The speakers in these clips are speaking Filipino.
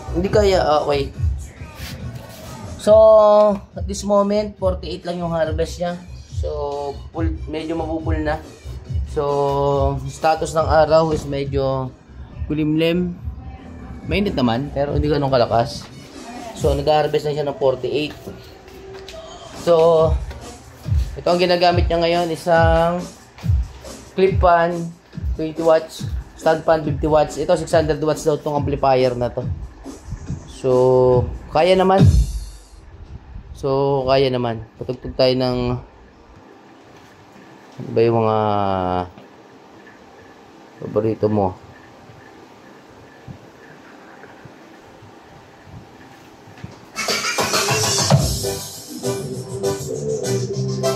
Hindi kaya, okay. So, at this moment, 48 lang yung harvest niya. So, medyo mabupul na. So, status ng araw is medyo kulimlim. Mainit naman, pero hindi ganun kalakas. So, nag-harvest na siya ng 48. So, ito ang ginagamit niya ngayon, isang clip fan, 20 watts, stand fan, 50 watts. Ito, 600 watts daw itong amplifier na to. So, kaya naman. Patugtog tayo ng ano ba yung mga paborito mo?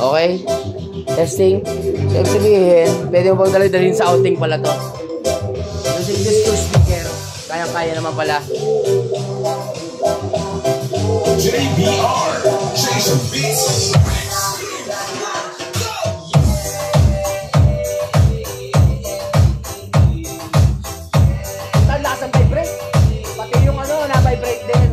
Okay? Testing. So, ibig sabihin, pwede mo pang dalhin sa outing pala to. Using this two speaker, kaya-kaya naman pala. JBR, Jason Beats. Ang lakas ng vibrate. Pati yung ano, na-vibrate din.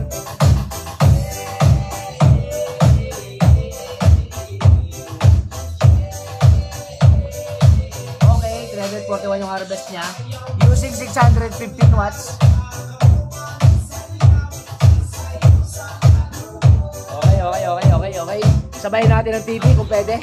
Okay, 341 yung harvest niya. Using 615 watts. Okay. Sabayin natin ang TV kung pwede.